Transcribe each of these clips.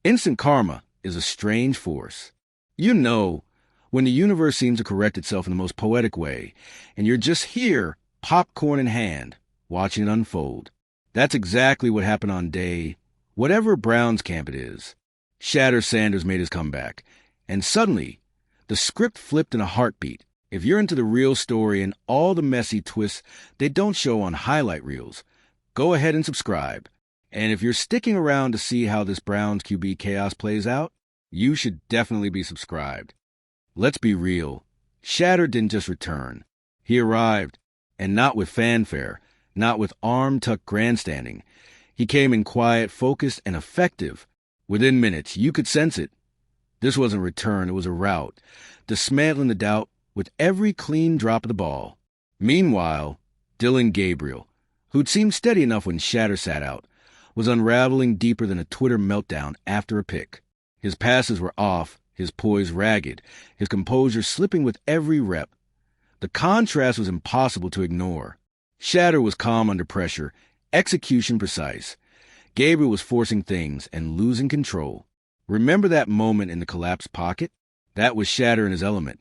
Instant karma is a strange force. You know, when the universe seems to correct itself in the most poetic way, and you're just here, popcorn in hand, watching it unfold. That's exactly what happened on day, whatever Brown's camp it is. Shedeur Sanders made his comeback, and suddenly, the script flipped in a heartbeat. If you're into the real story and all the messy twists they don't show on highlight reels, go ahead and subscribe. And if you're sticking around to see how this Browns QB chaos plays out, you should definitely be subscribed. Let's be real. Shedeur didn't just return. He arrived, and not with fanfare, not with arm-tucked grandstanding. He came in quiet, focused, and effective. Within minutes, you could sense it. This wasn't a return, it was a rout, dismantling the doubt with every clean drop of the ball. Meanwhile, Dillon Gabriel, who'd seemed steady enough when Shedeur sat out, was unraveling deeper than a Twitter meltdown after a pick. His passes were off, his poise ragged, his composure slipping with every rep. The contrast was impossible to ignore. Shedeur was calm under pressure, execution precise. Gabriel was forcing things and losing control. Remember that moment in the collapsed pocket? That was Shedeur in his element.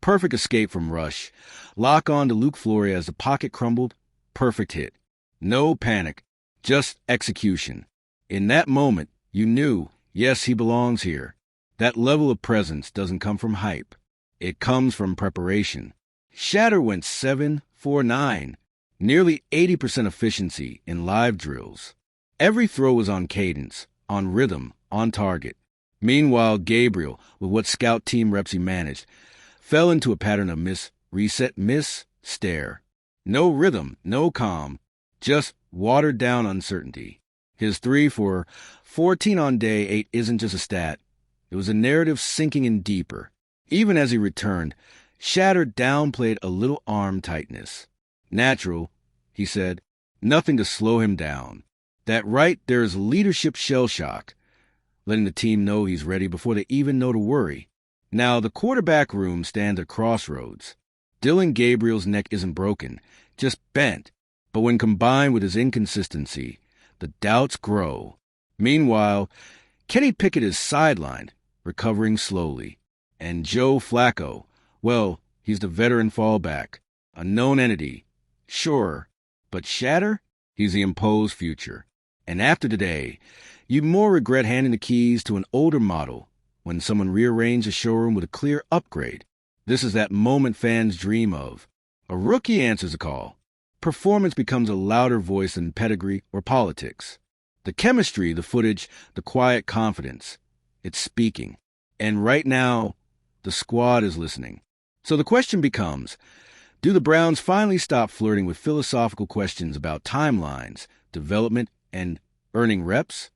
Perfect escape from rush. Lock on to Luke Flory as the pocket crumbled. Perfect hit. No panic, just execution. In that moment, you knew, yes, he belongs here. That level of presence doesn't come from hype. It comes from preparation. Shedeur went 7-for-9, nearly 80% efficiency in live drills. Every throw was on cadence, on rhythm, on target. Meanwhile, Gabriel, with what scout team reps he managed, fell into a pattern of miss, reset, miss, stare. No rhythm, no calm, just watered-down uncertainty. His 3 for 14 on day 8 isn't just a stat. It was a narrative sinking in deeper. Even as he returned, Shedeur downplayed a little arm tightness. Natural, he said, nothing to slow him down. That right there is leadership shell shock, letting the team know he's ready before they even know to worry. Now, the quarterback room stands at crossroads. Dillon Gabriel's neck isn't broken, just bent. But when combined with his inconsistency, the doubts grow. Meanwhile, Kenny Pickett is sidelined, recovering slowly. And Joe Flacco, well, he's the veteran fallback, a known entity. Sure, but Shedeur? He's the imposed future. And after today, you'd more regret handing the keys to an older model when someone rearranged the showroom with a clear upgrade. This is that moment fans dream of. A rookie answers a call. Performance becomes a louder voice than pedigree or politics. The chemistry, the footage, the quiet confidence. It's speaking. And right now, the squad is listening. So the question becomes, do the Browns finally stop flirting with philosophical questions about timelines, development, and earning reps?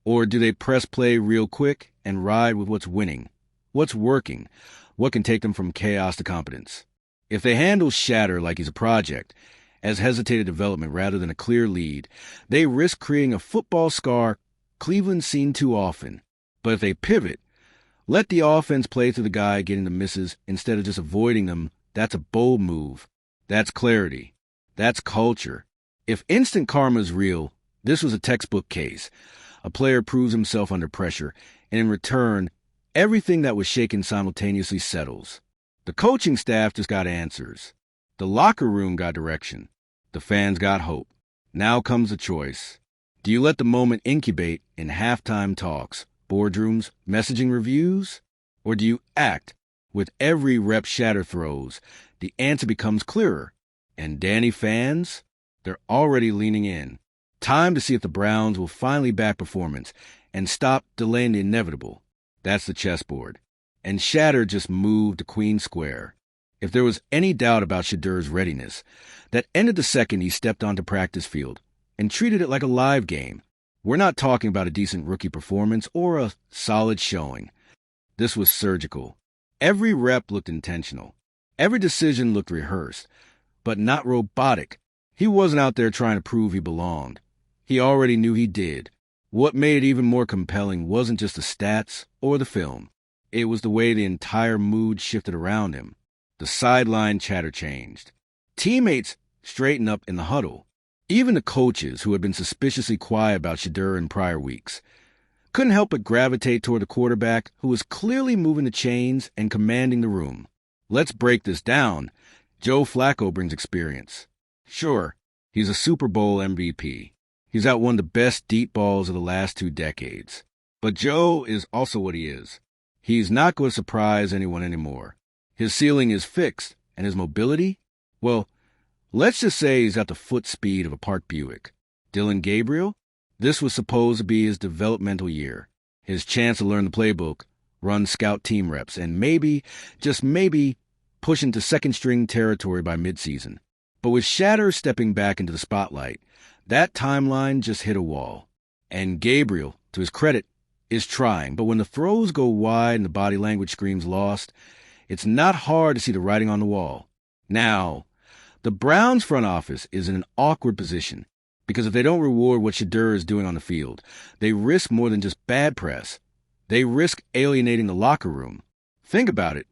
Or do they press play real quick and ride with what's winning, what's working, what can take them from chaos to competence? If they handle Shedeur like he's a project, as hesitated development rather than a clear lead, they risk creating a football scar Cleveland's seen too often. But if they pivot, let the offense play through the guy getting the misses instead of just avoiding them, that's a bold move. That's clarity. That's culture. If instant karma is real, this was a textbook case. A player proves himself under pressure, and in return, everything that was shaken simultaneously settles. The coaching staff just got answers. The locker room got direction. The fans got hope. Now comes the choice. Do you let the moment incubate in halftime talks, boardrooms, messaging reviews? Or do you act? With every rep Shedeur throws, the answer becomes clearer. And Danny fans? They're already leaning in. Time to see if the Browns will finally back performance and stop delaying the inevitable. That's the chessboard. And Shedeur just moved to Queen Square. If there was any doubt about Shedeur's readiness, that ended the second he stepped onto practice field and treated it like a live game. We're not talking about a decent rookie performance or a solid showing. This was surgical. Every rep looked intentional. Every decision looked rehearsed, but not robotic. He wasn't out there trying to prove he belonged. He already knew he did. What made it even more compelling wasn't just the stats or the film. It was the way the entire mood shifted around him. The sideline chatter changed. Teammates straightened up in the huddle. Even the coaches, who had been suspiciously quiet about Shedeur in prior weeks, couldn't help but gravitate toward the quarterback who was clearly moving the chains and commanding the room. Let's break this down. Joe Flacco brings experience. Sure, he's a Super Bowl MVP. He's outwon the best deep balls of the last 2 decades. But Joe is also what he is. He's not going to surprise anyone anymore. His ceiling is fixed, and his mobility? Well, let's just say he's at the foot speed of a Park Buick. Dillon Gabriel? This was supposed to be his developmental year, his chance to learn the playbook, run scout team reps, and maybe, just maybe, push into second-string territory by midseason. But with Shedeur stepping back into the spotlight, that timeline just hit a wall. And Gabriel, to his credit, is trying, but when the throws go wide and the body language screams lost, it's not hard to see the writing on the wall. Now, the Browns front office is in an awkward position, because if they don't reward what Shedeur is doing on the field, they risk more than just bad press. They risk alienating the locker room. Think about it.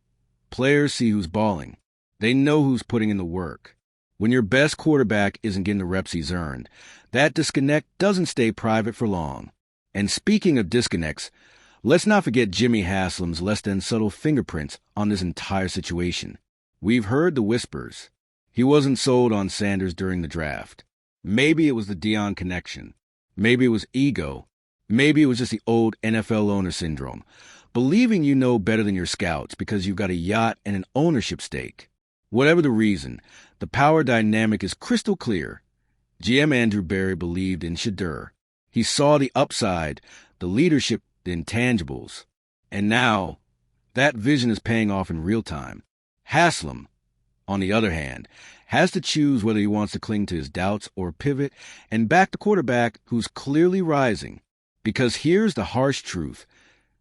Players see who's balling. They know who's putting in the work. When your best quarterback isn't getting the reps he's earned, that disconnect doesn't stay private for long. And speaking of disconnects, let's not forget Jimmy Haslam's less than subtle fingerprints on this entire situation. We've heard the whispers. He wasn't sold on Sanders during the draft. Maybe it was the Dillon connection. Maybe it was ego. Maybe it was just the old NFL owner syndrome, believing you know better than your scouts because you've got a yacht and an ownership stake. Whatever the reason, the power dynamic is crystal clear. GM Andrew Berry believed in Shedeur. He saw the upside, the leadership, the intangibles. And now, that vision is paying off in real time. Haslam, on the other hand, has to choose whether he wants to cling to his doubts or pivot and back the quarterback who's clearly rising. Because here's the harsh truth.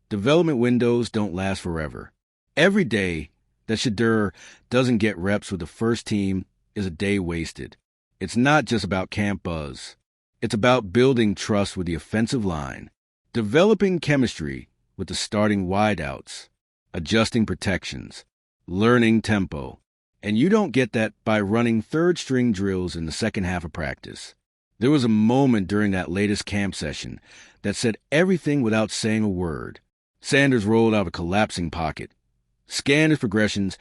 Development windows don't last forever. Every day that Shedeur doesn't get reps with the first team is a day wasted. It's not just about camp buzz. It's about building trust with the offensive line, developing chemistry with the starting wideouts, adjusting protections, learning tempo. And you don't get that by running third-string drills in the second half of practice. There was a moment during that latest camp session that said everything without saying a word. Sanders rolled out of a collapsing pocket, scanned his progressions,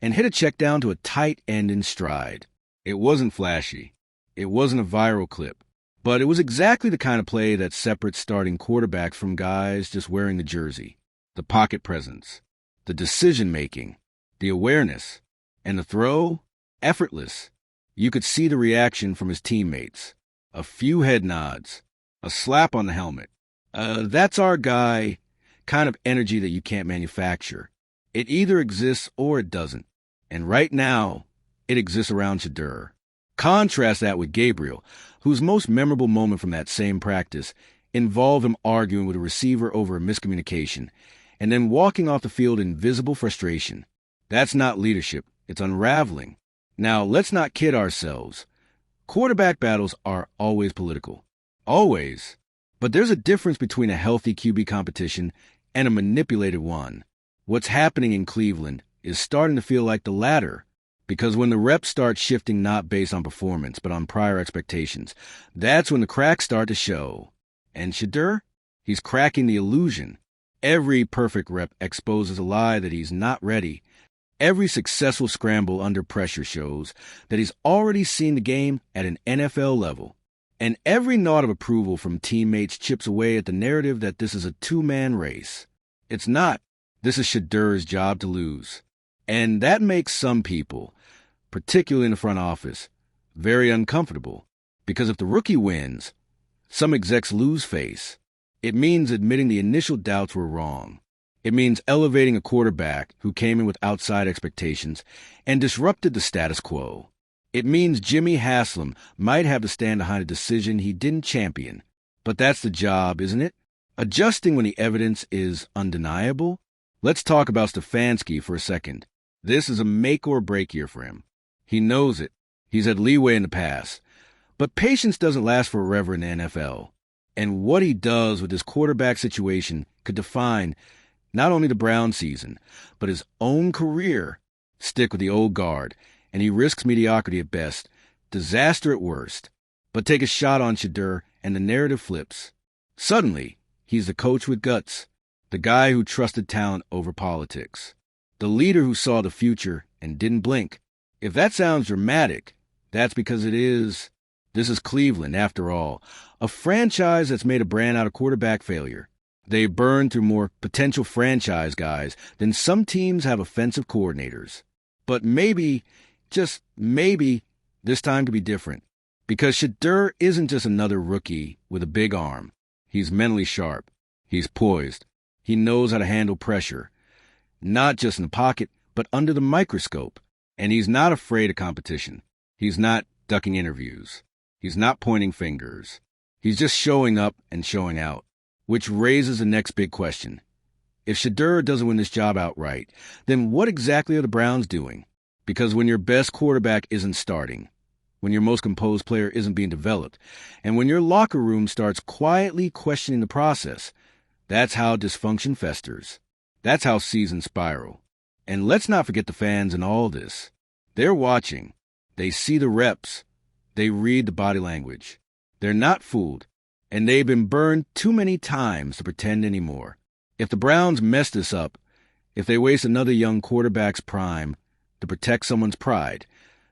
and hit a check down to a tight end in stride. It wasn't flashy. It wasn't a viral clip. But it was exactly the kind of play that separates starting quarterbacks from guys just wearing the jersey. The pocket presence, the decision-making, the awareness, and the throw, effortless. You could see the reaction from his teammates. A few head nods, a slap on the helmet. That's our guy, kind of energy that you can't manufacture. It either exists or it doesn't. And right now, it exists around Shedeur. Contrast that with Gabriel, whose most memorable moment from that same practice involved him arguing with a receiver over a miscommunication and then walking off the field in visible frustration. That's not leadership. It's unraveling. Now, let's not kid ourselves. Quarterback battles are always political. Always. But there's a difference between a healthy QB competition and a manipulated one. What's happening in Cleveland is starting to feel like the latter. Because when the reps start shifting not based on performance, but on prior expectations, that's when the cracks start to show. And Shedeur? He's cracking the illusion. Every perfect rep exposes a lie that he's not ready. Every successful scramble under pressure shows that he's already seen the game at an NFL level. And every nod of approval from teammates chips away at the narrative that this is a two-man race. It's not. This is Shedeur's job to lose. And that makes some people, particularly in the front office, very uncomfortable. Because if the rookie wins, some execs lose face. It means admitting the initial doubts were wrong. It means elevating a quarterback who came in with outside expectations and disrupted the status quo. It means Jimmy Haslam might have to stand behind a decision he didn't champion. But that's the job, isn't it? Adjusting when the evidence is undeniable? Let's talk about Stefanski for a second. This is a make or break year for him. He knows it. He's had leeway in the past. But patience doesn't last forever in the NFL. And what he does with his quarterback situation could define not only the Brown season, but his own career. Stick with the old guard, and he risks mediocrity at best, disaster at worst. But take a shot on Shedeur, and the narrative flips. Suddenly, He's the coach with guts, the guy who trusted talent over politics, the leader who saw the future and didn't blink. If that sounds dramatic, that's because it is. This is Cleveland, after all, a franchise that's made a brand out of quarterback failure. They burn through more potential franchise guys than some teams have offensive coordinators. But maybe, just maybe, this time could be different. Because Shedeur isn't just another rookie with a big arm. He's mentally sharp. He's poised. He knows how to handle pressure. Not just in the pocket, but under the microscope. And he's not afraid of competition. He's not ducking interviews. He's not pointing fingers. He's just showing up and showing out. Which raises the next big question. If Shedeur doesn't win this job outright, then what exactly are the Browns doing? Because when your best quarterback isn't starting, when your most composed player isn't being developed, and when your locker room starts quietly questioning the process, that's how dysfunction festers. That's how seasons spiral. And let's not forget the fans in all this. They're watching. They see the reps. They read the body language. They're not fooled. And they've been burned too many times to pretend anymore. If the Browns mess this up, if they waste another young quarterback's prime to protect someone's pride,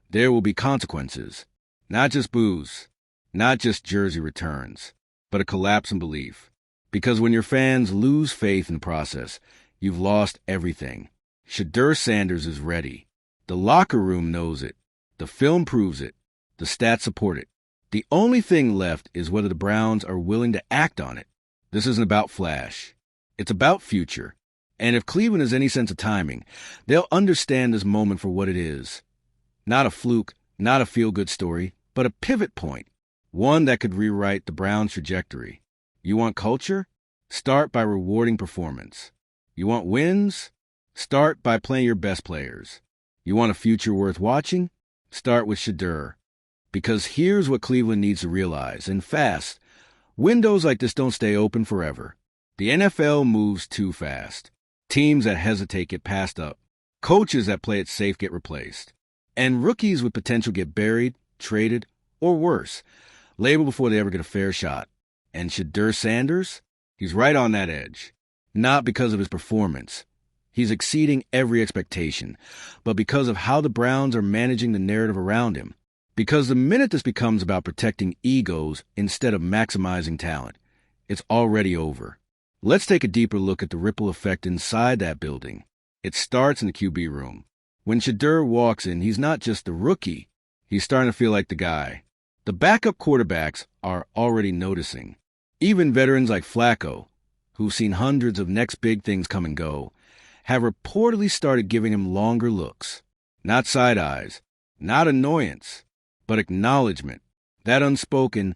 there will be consequences. Not just boos, not just jersey returns, but a collapse in belief. Because when your fans lose faith in the process, you've lost everything. Shedeur Sanders is ready. The locker room knows it. The film proves it. The stats support it. The only thing left is whether the Browns are willing to act on it. This isn't about flash. It's about future. And if Cleveland has any sense of timing, they'll understand this moment for what it is. Not a fluke, not a feel-good story, but a pivot point. One that could rewrite the Browns' trajectory. You want culture? Start by rewarding performance. You want wins? Start by playing your best players. You want a future worth watching? Start with Shedeur. Because here's what Cleveland needs to realize, and fast. Windows like this don't stay open forever. The NFL moves too fast. Teams that hesitate get passed up. Coaches that play it safe get replaced. And rookies with potential get buried, traded, or worse, labeled before they ever get a fair shot. And Shedeur Sanders? He's right on that edge. Not because of his performance. He's exceeding every expectation, but because of how the Browns are managing the narrative around him. Because the minute this becomes about protecting egos instead of maximizing talent, it's already over. Let's take a deeper look at the ripple effect inside that building. It starts in the QB room. When Shedeur walks in, he's not just the rookie. He's starting to feel like the guy. The backup quarterbacks are already noticing. Even veterans like Flacco, who've seen hundreds of next big things come and go, have reportedly started giving him longer looks. Not side eyes, not annoyance, but acknowledgement. That unspoken,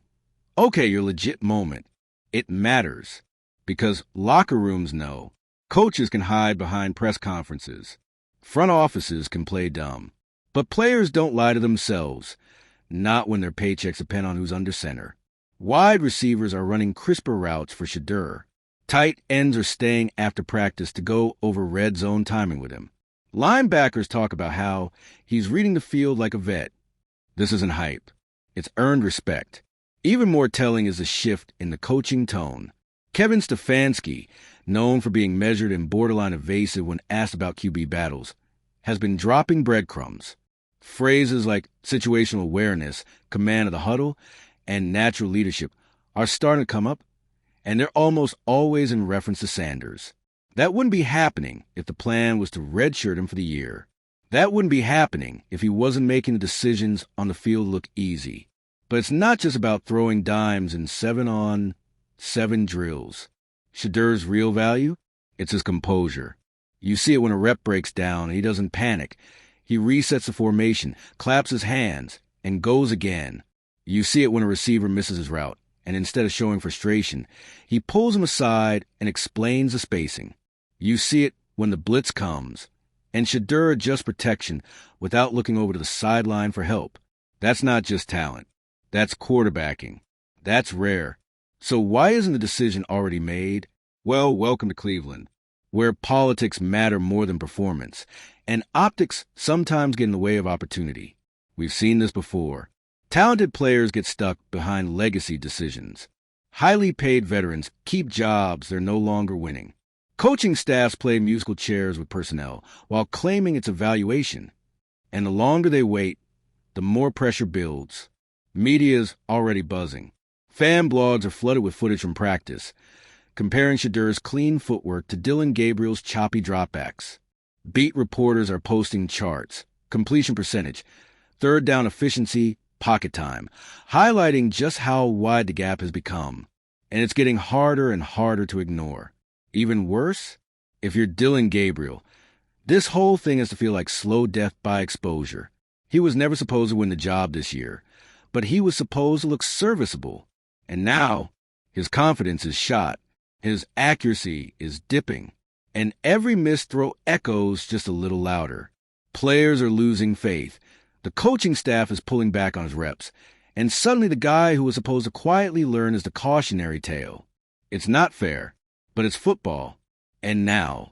okay, you're legit moment. It matters. Because locker rooms know. Coaches can hide behind press conferences. Front offices can play dumb. But players don't lie to themselves. Not when their paychecks depend on who's under center. Wide receivers are running crisper routes for Shedeur. Tight ends are staying after practice to go over red zone timing with him. Linebackers talk about how he's reading the field like a vet. This isn't hype. It's earned respect. Even more telling is the shift in the coaching tone. Kevin Stefanski, known for being measured and borderline evasive when asked about QB battles, has been dropping breadcrumbs. Phrases like situational awareness, command of the huddle, and natural leadership are starting to come up, and they're almost always in reference to Sanders. That wouldn't be happening if the plan was to redshirt him for the year. That wouldn't be happening if he wasn't making the decisions on the field look easy. But it's not just about throwing dimes in 7-on-7 drills. Shedeur's real value? It's his composure. You see it when a rep breaks down and he doesn't panic. He resets the formation, claps his hands, and goes again. You see it when a receiver misses his route, and instead of showing frustration, he pulls him aside and explains the spacing. You see it when the blitz comes, and Shedeur adjusts protection without looking over to the sideline for help. That's not just talent. That's quarterbacking. That's rare. So why isn't the decision already made? Well, welcome to Cleveland, where politics matter more than performance, and optics sometimes get in the way of opportunity. We've seen this before. Talented players get stuck behind legacy decisions. Highly paid veterans keep jobs they're no longer winning. Coaching staffs play musical chairs with personnel while claiming it's evaluation. And the longer they wait, the more pressure builds. Media's already buzzing. Fan blogs are flooded with footage from practice, comparing Shedeur's clean footwork to Dillon Gabriel's choppy dropbacks. Beat reporters are posting charts, completion percentage, third down efficiency, pocket time, highlighting just how wide the gap has become. And it's getting harder and harder to ignore. Even worse, if you're Dillon Gabriel, this whole thing has to feel like slow death by exposure. He was never supposed to win the job this year, but he was supposed to look serviceable. And now, his confidence is shot, his accuracy is dipping, and every missed throw echoes just a little louder. Players are losing faith. The coaching staff is pulling back on his reps, and suddenly the guy who was supposed to quietly learn is the cautionary tale. It's not fair, but it's football. And now,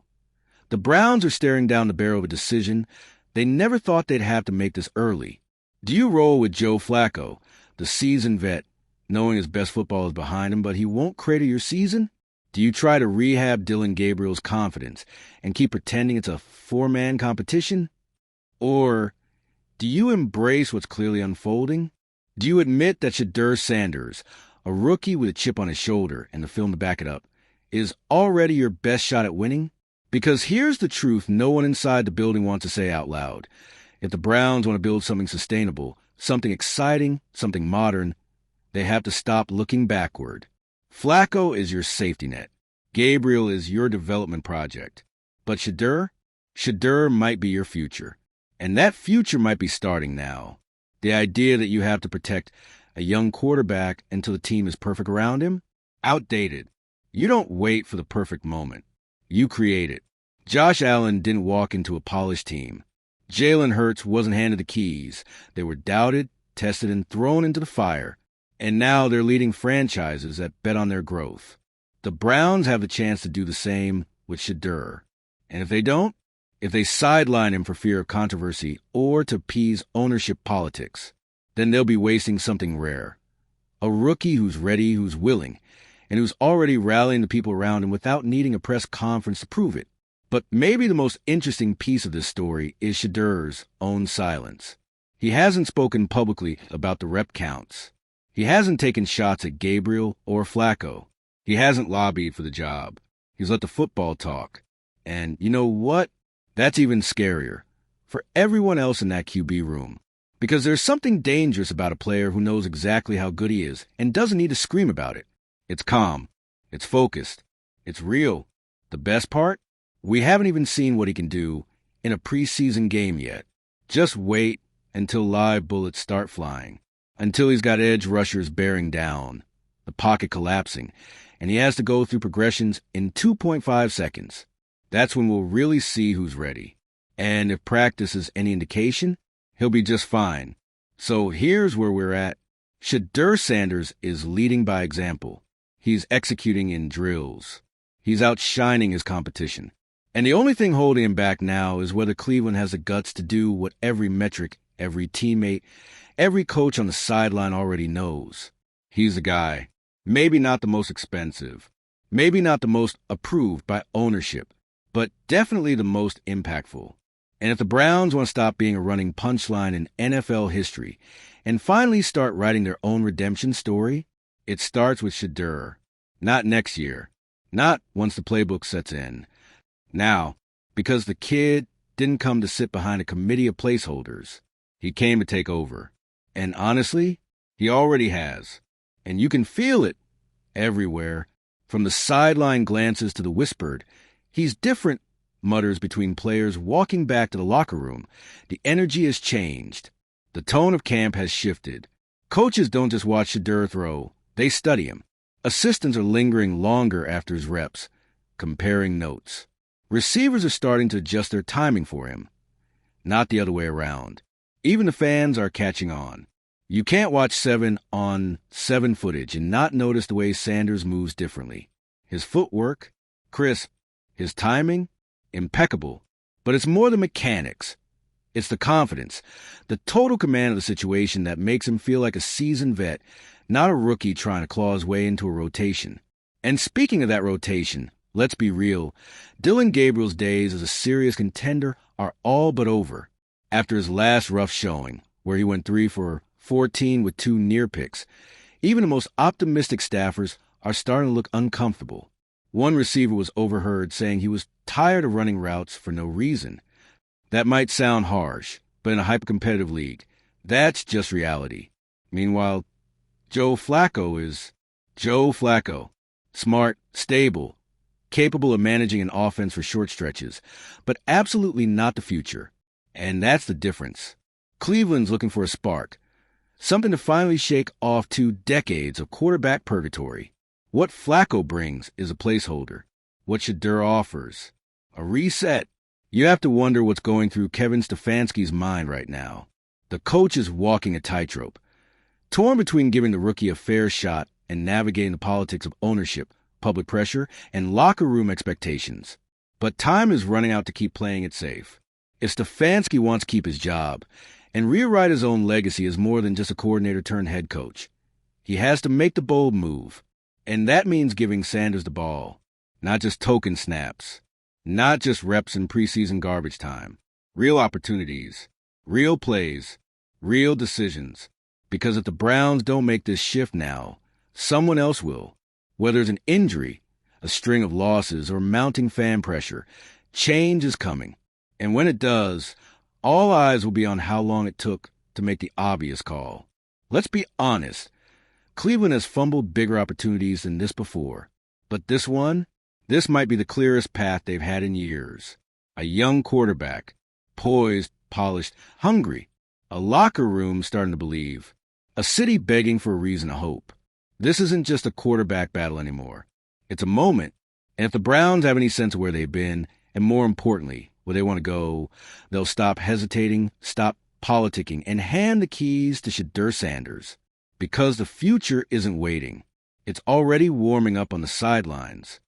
the Browns are staring down the barrel of a decision they never thought they'd have to make this early. Do you roll with Joe Flacco, the seasoned vet, knowing his best football is behind him, but he won't crater your season? Do you try to rehab Dillon Gabriel's confidence and keep pretending it's a four-man competition? Or do you embrace what's clearly unfolding? Do you admit that Shedeur Sanders, a rookie with a chip on his shoulder and the film to back it up, is already your best shot at winning? Because here's the truth no one inside the building wants to say out loud. If the Browns want to build something sustainable, something exciting, something modern, they have to stop looking backward. Flacco is your safety net. Gabriel is your development project. But Shedeur might be your future. And that future might be starting now. The idea that you have to protect a young quarterback until the team is perfect around him? Outdated. You don't wait for the perfect moment. You create it. Josh Allen didn't walk into a polished team. Jalen Hurts wasn't handed the keys. They were doubted, tested, and thrown into the fire. And now they're leading franchises that bet on their growth. The Browns have the chance to do the same with Shedeur. And if they don't, if they sideline him for fear of controversy or to appease ownership politics, then they'll be wasting something rare. A rookie who's ready, who's willing, and who's already rallying the people around him without needing a press conference to prove it. But maybe the most interesting piece of this story is Shedeur's own silence. He hasn't spoken publicly about the rep counts. He hasn't taken shots at Gabriel or Flacco. He hasn't lobbied for the job. He's let the football talk. And you know what? That's even scarier for everyone else in that QB room. Because there's something dangerous about a player who knows exactly how good he is and doesn't need to scream about it. It's calm. It's focused. It's real. The best part? We haven't even seen what he can do in a preseason game yet. Just wait until live bullets start flying. Until he's got edge rushers bearing down, the pocket collapsing, and he has to go through progressions in 2.5 seconds. That's when we'll really see who's ready. And if practice is any indication, he'll be just fine. So here's where we're at. Shedeur Sanders is leading by example. He's executing in drills. He's outshining his competition. And the only thing holding him back now is whether Cleveland has the guts to do what every metric, every teammate, every coach on the sideline already knows. He's the guy. Maybe not the most expensive. Maybe not the most approved by ownership, but definitely the most impactful. And if the Browns want to stop being a running punchline in NFL history and finally start writing their own redemption story, it starts with Shedeur. Not next year. Not once the playbook sets in. Now, because the kid didn't come to sit behind a committee of placeholders. He came to take over. And honestly, he already has. And you can feel it everywhere. From the sideline glances to the whispered, he's different, mutters between players walking back to the locker room. The energy has changed. The tone of camp has shifted. Coaches don't just watch Shedeur throw. They study him. Assistants are lingering longer after his reps, comparing notes. Receivers are starting to adjust their timing for him. Not the other way around. Even the fans are catching on. You can't watch 7-on-7 footage and not notice the way Sanders moves differently. His footwork, crisp. His timing, impeccable. But it's more than mechanics. It's the confidence, the total command of the situation that makes him feel like a seasoned vet, not a rookie trying to claw his way into a rotation. And speaking of that rotation, let's be real, Dillon Gabriel's days as a serious contender are all but over. After his last rough showing, where he went 3 for 14 with 2 near picks, even the most optimistic staffers are starting to look uncomfortable. One receiver was overheard saying he was tired of running routes for no reason. That might sound harsh, but in a hyper-competitive league, that's just reality. Meanwhile, Joe Flacco is Joe Flacco. Smart, stable, capable of managing an offense for short stretches, but absolutely not the future. And that's the difference. Cleveland's looking for a spark, something to finally shake off 2 decades of quarterback purgatory. What Flacco brings is a placeholder. What Shedeur offers, a reset. You have to wonder what's going through Kevin Stefanski's mind right now. The coach is walking a tightrope, torn between giving the rookie a fair shot and navigating the politics of ownership, public pressure, and locker room expectations. But time is running out to keep playing it safe. If Stefanski wants to keep his job and rewrite his own legacy as more than just a coordinator turned head coach, he has to make the bold move. And that means giving Sanders the ball, not just token snaps, not just reps in preseason garbage time. Real opportunities, real plays, real decisions. Because if the Browns don't make this shift now, someone else will. Whether it's an injury, a string of losses, or mounting fan pressure, change is coming. And when it does, all eyes will be on how long it took to make the obvious call. Let's be honest. Cleveland has fumbled bigger opportunities than this before. But this might be the clearest path they've had in years. A young quarterback, poised, polished, hungry. A locker room starting to believe. A city begging for a reason to hope. This isn't just a quarterback battle anymore. It's a moment. And if the Browns have any sense of where they've been, and more importantly, where they want to go, they'll stop hesitating, stop politicking, and hand the keys to Shedeur Sanders. Because the future isn't waiting. It's already warming up on the sidelines.